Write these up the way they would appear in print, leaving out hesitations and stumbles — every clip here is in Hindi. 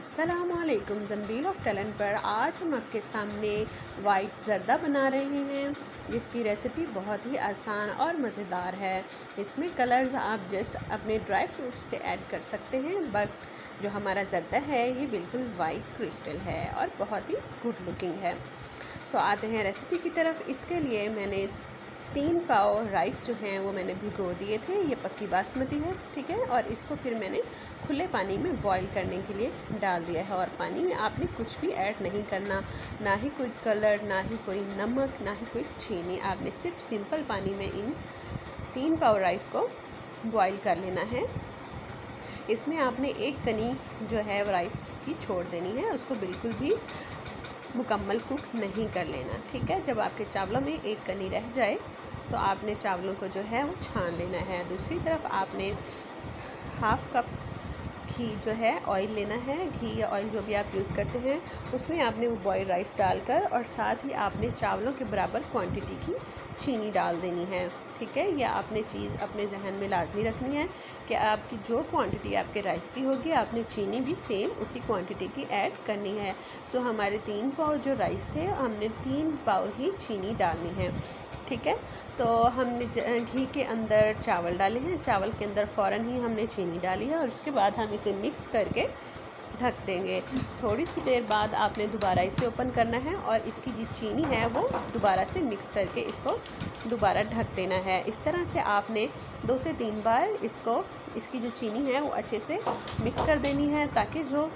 अस्सलामुअलैकुम ज़ंबील ऑफ टैलेंट पर आज हम आपके सामने वाइट ज़र्दा बना रहे हैं, जिसकी रेसिपी बहुत ही आसान और मज़ेदार है। इसमें कलर्स आप जस्ट अपने ड्राई फ्रूट्स से ऐड कर सकते हैं, बट जो हमारा ज़र्दा है ये बिल्कुल वाइट क्रिस्टल है और बहुत ही गुड लुकिंग है। सो आते हैं रेसिपी की तरफ। इसके लिए मैंने 3 पाव राइस जो हैं वो मैंने भिगो दिए थे। ये पक्की बासमती है, ठीक है। और इसको फिर मैंने खुले पानी में बॉईल करने के लिए डाल दिया है। और पानी में आपने कुछ भी ऐड नहीं करना, ना ही कोई कलर, ना ही कोई नमक, ना ही कोई चीनी। आपने सिर्फ सिंपल पानी में इन 3 पाव राइस को बॉईल कर लेना है। इसमें आपने एक कनी जो है राइस की छोड़ देनी है, उसको बिल्कुल भी मुकम्मल कुक नहीं कर लेना, ठीक है। जब आपके चावलों में एक कनी रह जाए तो आपने चावलों को जो है वो छान लेना है। दूसरी तरफ आपने हाफ़ कप घी जो है ऑयल लेना है। घी या ऑयल जो भी आप यूज़ करते हैं, उसमें आपने वो बॉयल राइस डालकर और साथ ही आपने चावलों के बराबर क्वांटिटी की चीनी डाल देनी है, ठीक है। यह आपने चीज़ अपने जहन में लाजमी रखनी है कि आपकी जो क्वांटिटी आपके राइस की होगी, आपने चीनी भी सेम उसी क्वांटिटी की ऐड करनी है। सो हमारे 3 पाव जो राइस थे, हमने 3 पाव ही चीनी डालनी है, ठीक है। तो हमने घी के अंदर चावल डाले हैं, चावल के अंदर फ़ौरन ही हमने चीनी डाली है और उसके बाद हम इसे मिक्स करके ढक देंगे। थोड़ी सी देर बाद आपने दोबारा इसे ओपन करना है और इसकी जो चीनी है वो दोबारा से मिक्स करके इसको दोबारा ढक देना है। इस तरह से आपने 2 से 3 बार इसकी जो चीनी है वो अच्छे से मिक्स कर देनी है, ताकि जो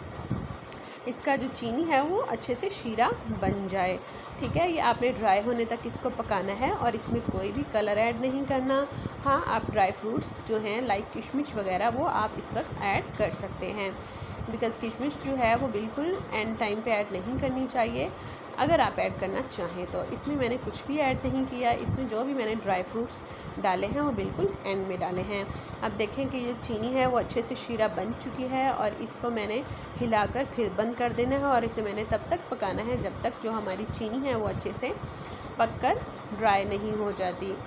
इसका जो चीनी है वो अच्छे से शीरा बन जाए, ठीक है। ये आपने ड्राई होने तक इसको पकाना है और इसमें कोई भी कलर ऐड नहीं करना। हाँ, आप ड्राई फ्रूट्स जो हैं लाइक किशमिश वगैरह वो आप इस वक्त ऐड कर सकते हैं, बिकॉज़ किशमिश जो है वो बिल्कुल एंड टाइम पे ऐड नहीं करनी चाहिए। अगर आप ऐड करना चाहें तो इसमें मैंने कुछ भी ऐड नहीं किया। इसमें जो भी मैंने ड्राई फ्रूट्स डाले हैं वो बिल्कुल एंड में डाले हैं। अब देखें कि ये चीनी है वो अच्छे से शीरा बन चुकी है और इसको मैंने हिलाकर फिर बंद कर देना है और इसे मैंने तब तक पकाना है जब तक जो हमारी चीनी है वो अच्छे से पककर ड्राई नहीं हो जाती,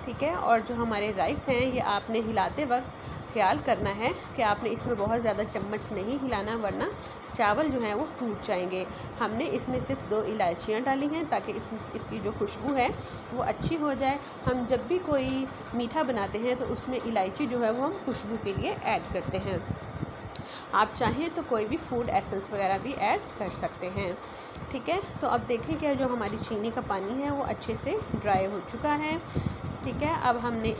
ठीक है। और जो हमारे राइस हैं ये आपने हिलाते वक्त ख्याल करना है कि आपने इसमें बहुत ज़्यादा चम्मच नहीं हिलाना, वरना चावल जो हैं वो टूट जाएंगे। हमने इसमें सिर्फ 2 इलायचियाँ डाली हैं ताकि इसकी जो खुशबू है वो अच्छी हो जाए। हम जब भी कोई मीठा बनाते हैं तो उसमें इलायची जो है वो हम खुशबू के लिए ऐड करते हैं। आप चाहें तो कोई भी फूड एसेंस वगैरह भी ऐड कर सकते हैं, ठीक है। तो अब देखें कि जो हमारी चीनी का पानी है वो अच्छे से ड्राई हो चुका है, ठीक है। अब हमने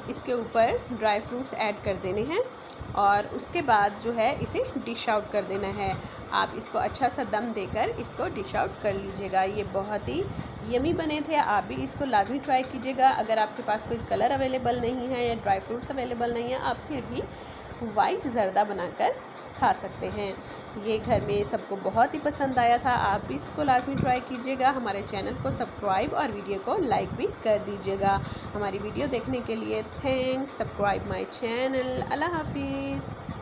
इसके ऊपर ड्राई फ्रूट्स ऐड कर देने हैं और उसके बाद जो है इसे डिश आउट कर देना है। आप इसको अच्छा सा दम देकर इसको डिश आउट कर लीजिएगा। ये बहुत ही यमी बने थे, आप भी इसको लाजमी ट्राई कीजिएगा। अगर आपके पास कोई कलर अवेलेबल नहीं है या ड्राई फ्रूट्स अवेलेबल नहीं है, आप फिर भी वाइट ज़र्दा बनाकर खा सकते हैं। ये घर में सबको बहुत ही पसंद आया था। आप भी इसको लाजमी ट्राई कीजिएगा। हमारे चैनल को सब्सक्राइब और वीडियो को लाइक भी कर दीजिएगा। हमारी वीडियो देखने के लिए थैंक्स। Subscribe my channel. अल्लाह हाफिज़।